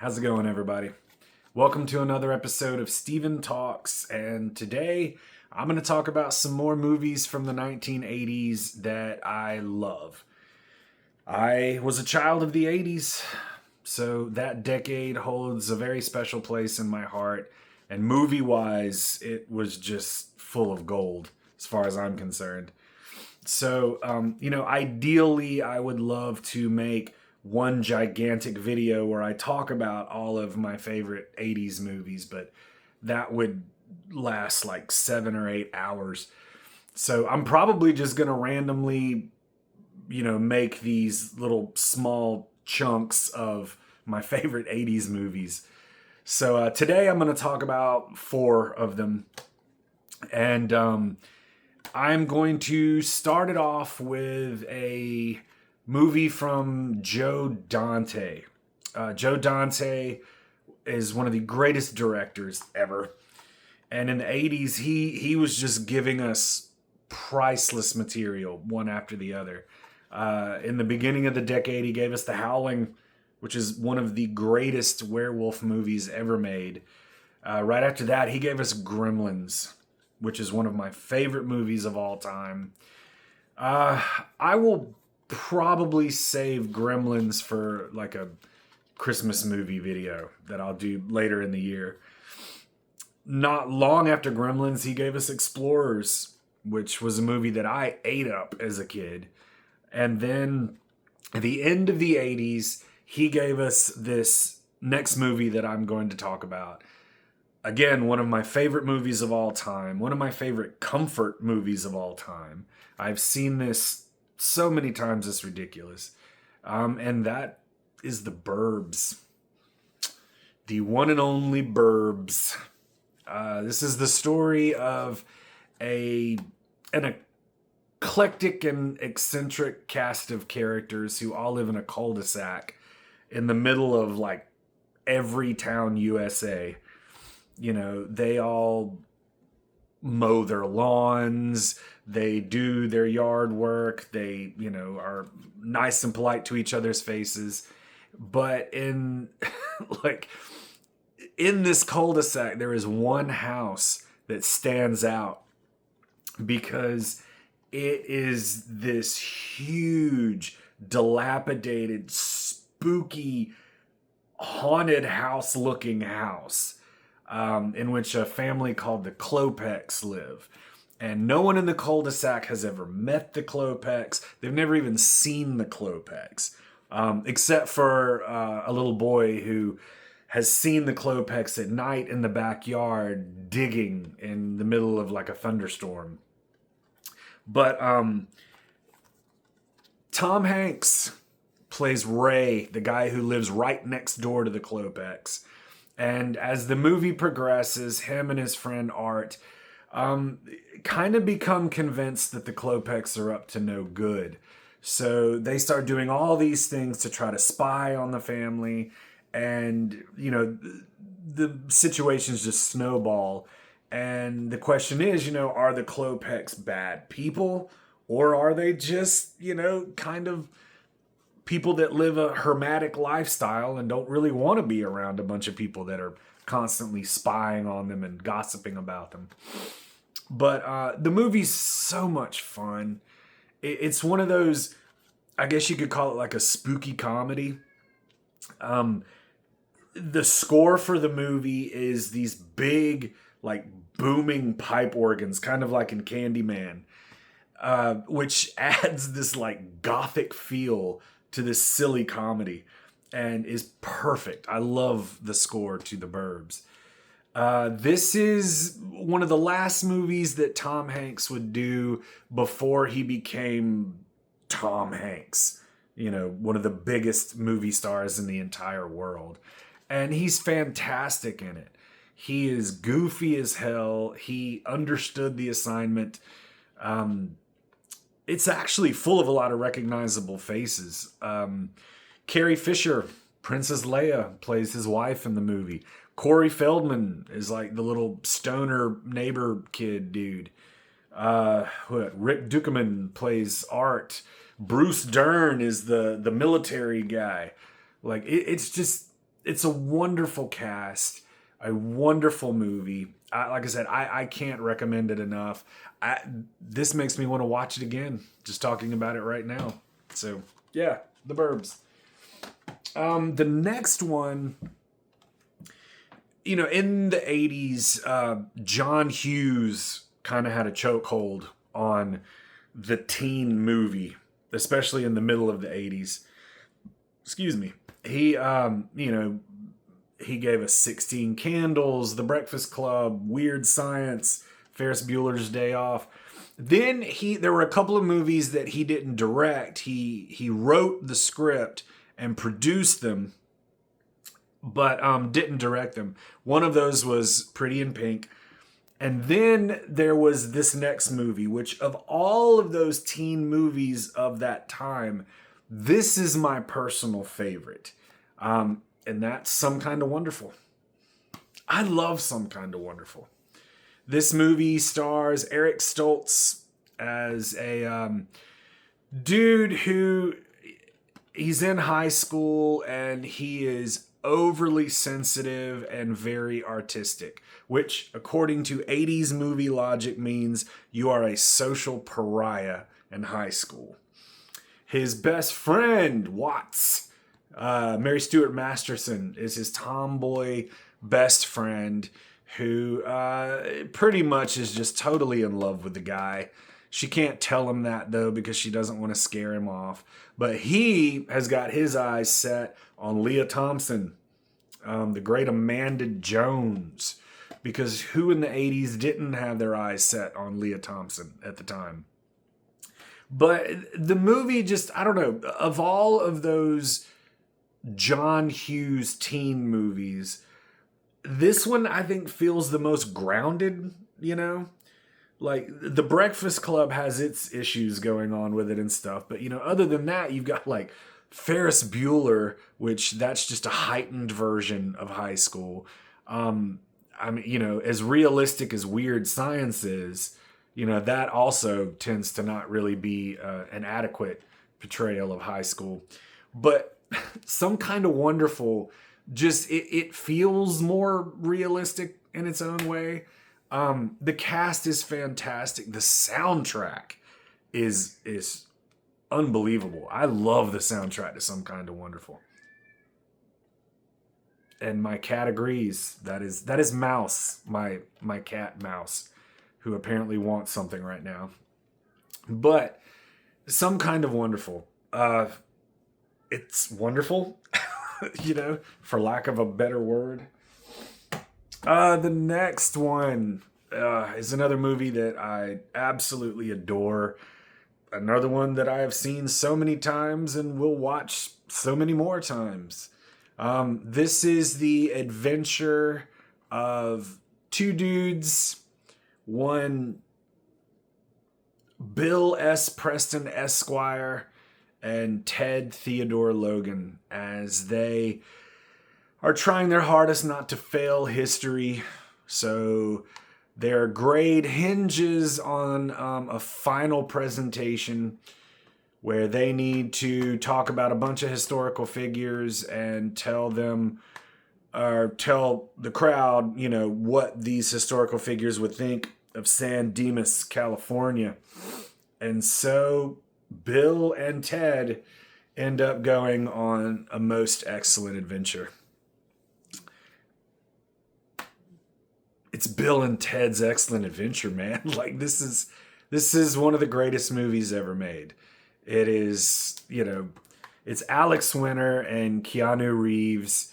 How's it going, everybody? Welcome to another episode of Steven Talks, and today I'm going to talk about some more movies from the 1980s that I love. I was a child of the 80s, so that decade holds a very special place in my heart, and movie-wise, it was just full of gold, as far as I'm concerned. Ideally, I would love to make one gigantic video where I talk about all of my favorite 80s movies, but that would last like 7 or 8 hours. So I'm probably just going to randomly, make these little small chunks of my favorite 80s movies. So today I'm going to talk about four of them. And I'm going to start it off with a movie from Joe Dante. Joe Dante is one of the greatest directors ever. And in the 80s, he was just giving us priceless material, one after the other. In the beginning of the decade, he gave us The Howling, which is one of the greatest werewolf movies ever made. Right after that, he gave us Gremlins, which is one of my favorite movies of all time. I will probably save Gremlins for like a Christmas movie video that I'll do later in the year. Not long after Gremlins, he gave us Explorers, which was a movie that I ate up as a kid. And then at the end of the 80s, he gave us this next movie that I'm going to talk about. Again, one of my favorite movies of all time, one of my favorite comfort movies of all time. I've seen this so many times, it's ridiculous. And that is The Burbs. The one and only Burbs. This is the story of an eclectic and eccentric cast of characters who all live in a cul-de-sac in the middle of like every town USA. They all mow their lawns, they do their yard work, they, are nice and polite to each other's faces. But in in this cul-de-sac, there is one house that stands out because it is this huge, dilapidated, spooky, haunted house looking house. In which a family called the Klopeks live. And no one in the cul-de-sac has ever met the Klopeks. They've never even seen the Klopeks. Except for a little boy who has seen the Klopeks at night in the backyard digging in the middle of like a thunderstorm. But Tom Hanks plays Ray, the guy who lives right next door to the Klopeks. And as the movie progresses, him and his friend Art kind of become convinced that the Klopeks are up to no good. So they start doing all these things to try to spy on the family. And, the situations just snowball. And the question is, are the Klopeks bad people? Or are they just, kind of people that live a hermetic lifestyle and don't really want to be around a bunch of people that are constantly spying on them and gossiping about them. But the movie's so much fun. It's one of those, I guess you could call it like a spooky comedy. The score for the movie is these big, like booming pipe organs, kind of like in Candyman, which adds this like gothic feel to this silly comedy and is perfect. I love the score to The Burbs. This is one of the last movies that Tom Hanks would do before he became Tom Hanks, one of the biggest movie stars in the entire world. And he's fantastic in it. He is goofy as hell. He understood the assignment. It's actually full of a lot of recognizable faces. Carrie Fisher, Princess Leia, plays his wife in the movie. Corey Feldman is like the little stoner neighbor kid dude. Rick Dukeman plays Art. Bruce Dern is the military guy. Like it's just it's a wonderful cast, a wonderful movie. Like I said, I can't recommend it enough. This makes me want to watch it again, just talking about it right now. So, yeah, The Burbs. The next one, in the 80s, John Hughes kind of had a chokehold on the teen movie, especially in the middle of the 80s. Excuse me. He gave us 16 Candles, The Breakfast Club, Weird Science, Ferris Bueller's Day Off. Then there were a couple of movies that he didn't direct. He wrote the script and produced them, but didn't direct them. One of those was Pretty in Pink. And then there was this next movie, which of all of those teen movies of that time, this is my personal favorite. And that's Some Kind of Wonderful. I love Some Kind of Wonderful. This movie stars Eric Stoltz as a dude who he's in high school and he is overly sensitive and very artistic, which according to 80s movie logic means you are a social pariah in high school. His best friend, Watts, Mary Stuart Masterson, is his tomboy best friend who pretty much is just totally in love with the guy. She can't tell him that, though, because she doesn't want to scare him off. But he has got his eyes set on Leah Thompson, the great Amanda Jones, because who in the 80s didn't have their eyes set on Leah Thompson at the time? But the movie just, I don't know, of all of those John Hughes teen movies, this one I think feels the most grounded, Like, The Breakfast Club has its issues going on with it and stuff, but, other than that, you've got, like, Ferris Bueller, which that's just a heightened version of high school. As realistic as Weird Science is, that also tends to not really be an adequate portrayal of high school. But Some Kind of Wonderful, just it feels more realistic in its own way. The cast is fantastic. The soundtrack is unbelievable. I love the soundtrack to Some Kind of Wonderful. And my cat agrees. That is Mouse, my cat Mouse, who apparently wants something right now. But Some Kind of Wonderful. It's wonderful, for lack of a better word. The next one is another movie that I absolutely adore. Another one that I have seen so many times and will watch so many more times. This is the adventure of two dudes, one Bill S. Preston Esquire and Ted Theodore Logan, as they are trying their hardest not to fail history. So their grade hinges on a final presentation where they need to talk about a bunch of historical figures and tell the crowd, what these historical figures would think of San Dimas, California. And so Bill and Ted end up going on a most excellent adventure. It's Bill and Ted's Excellent Adventure, man. Like, this is one of the greatest movies ever made. It is, it's Alex Winter and Keanu Reeves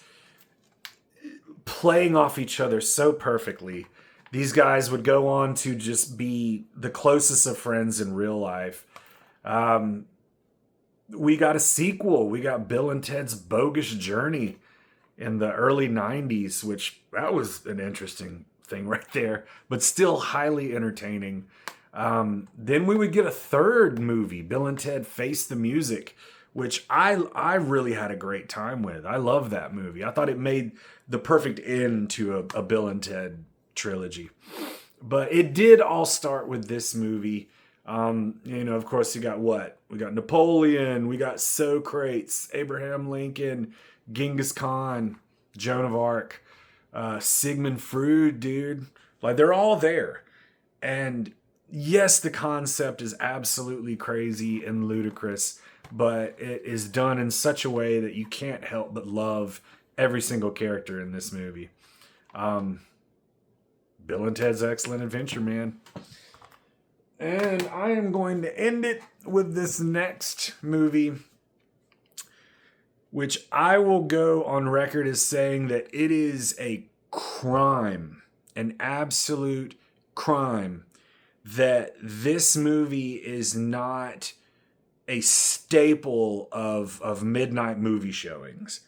playing off each other so perfectly. These guys would go on to just be the closest of friends in real life. We got a sequel. We got Bill and Ted's Bogus Journey in the early 90s, which that was an interesting thing right there, but still highly entertaining. Then we would get a third movie, Bill and Ted Face the Music, which I really had a great time with. I love that movie. I thought it made the perfect end to a Bill and Ted trilogy. But it did all start with this movie. Of course, you got what? We got Napoleon, we got Socrates, Abraham Lincoln, Genghis Khan. Joan of Arc, Sigmund Freud, dude. Like, they're all there. And yes, the concept is absolutely crazy and ludicrous, but it is done in such a way that you can't help but love every single character in this movie. Bill and Ted's Excellent Adventure, man. And I am going to end it with this next movie, which I will go on record as saying that it is a crime, an absolute crime, that this movie is not a staple of midnight movie showings.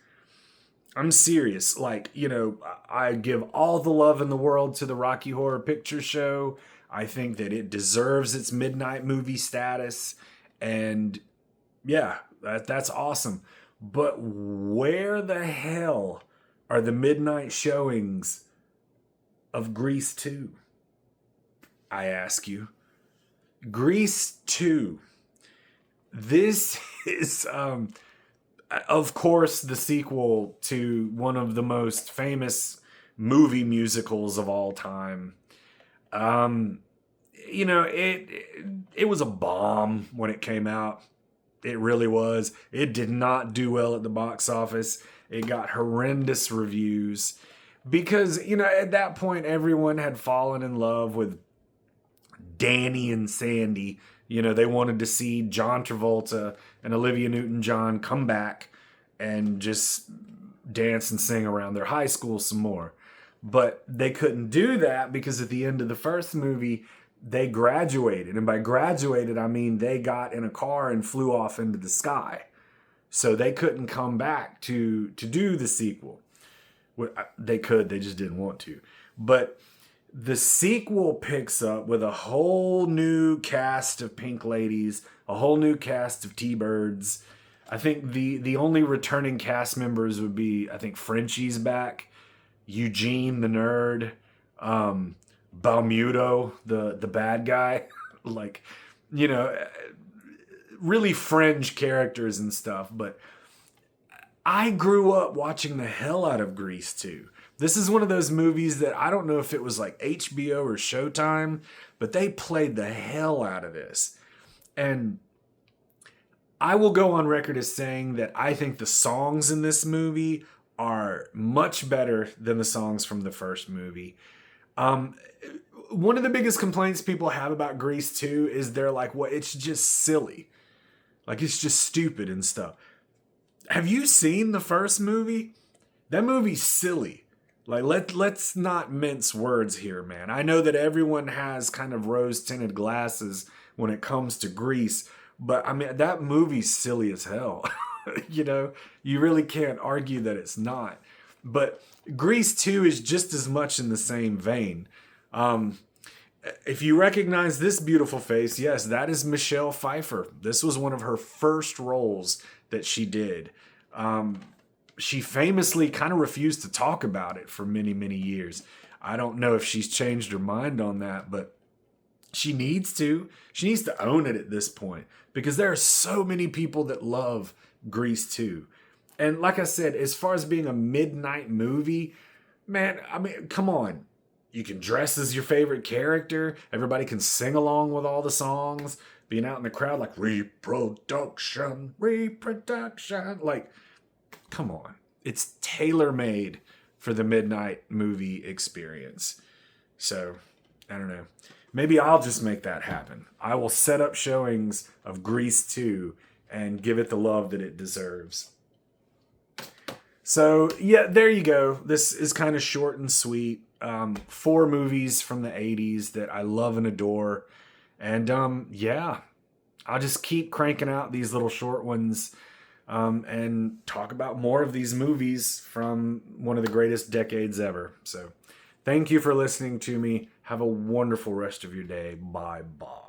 I'm serious. Like, you know, I give all the love in the world to the Rocky Horror Picture Show. I think that it deserves its midnight movie status. And yeah, that's awesome. But where the hell are the midnight showings of Grease 2? I ask you. Grease 2. This is, of course, the sequel to one of the most famous movie musicals of all time. You know, it was a bomb when it came out. It really was. It did not do well at the box office. It got horrendous reviews because, you know, at that point, everyone had fallen in love with Danny and Sandy. You know, they wanted to see John Travolta and Olivia Newton-John come back and just dance and sing around their high school some more. But they couldn't do that because at the end of the first movie, they graduated. And by graduated, I mean they got in a car and flew off into the sky. So they couldn't come back to do the sequel. They could, they just didn't want to. But the sequel picks up with a whole new cast of Pink Ladies, a whole new cast of T-Birds. I think the only returning cast members would be, I think Frenchie's back, Eugene the nerd, Balmuto, the bad guy. Like, you know, really fringe characters and stuff. But I grew up watching the hell out of Grease 2. This is one of those movies that I don't know if it was like HBO or Showtime, but they played the hell out of this. And I will go on record as saying that I think the songs in this movie are much better than the songs from the first movie. One of the biggest complaints people have about Grease 2 is they're like, well, it's just silly. Like, it's just stupid and stuff. Have you seen the first movie? That movie's silly. Like, let's not mince words here, man. I know that everyone has kind of rose-tinted glasses when it comes to Grease, but I mean, that movie's silly as hell. You know, you really can't argue that it's not. But Grease 2 is just as much in the same vein. If you recognize this beautiful face, yes, that is Michelle Pfeiffer. This was one of her first roles that she did. She famously kind of refused to talk about it for many, many years. I don't know if she's changed her mind on that, but she needs to. She needs to own it at this point because there are so many people that love Grease 2. And like I said, as far as being a midnight movie, man, I mean, come on. You can dress as your favorite character. Everybody can sing along with all the songs. Being out in the crowd like, reproduction. Like, come on. It's tailor-made for the midnight movie experience. So, I don't know. Maybe I'll just make that happen. I will set up showings of Grease 2 and give it the love that it deserves. So, yeah, there you go. This is kind of short and sweet. 4 movies from the 80s that I love and adore. And, yeah, I'll just keep cranking out these little short ones and talk about more of these movies from one of the greatest decades ever. So, thank you for listening to me. Have a wonderful rest of your day. Bye-bye.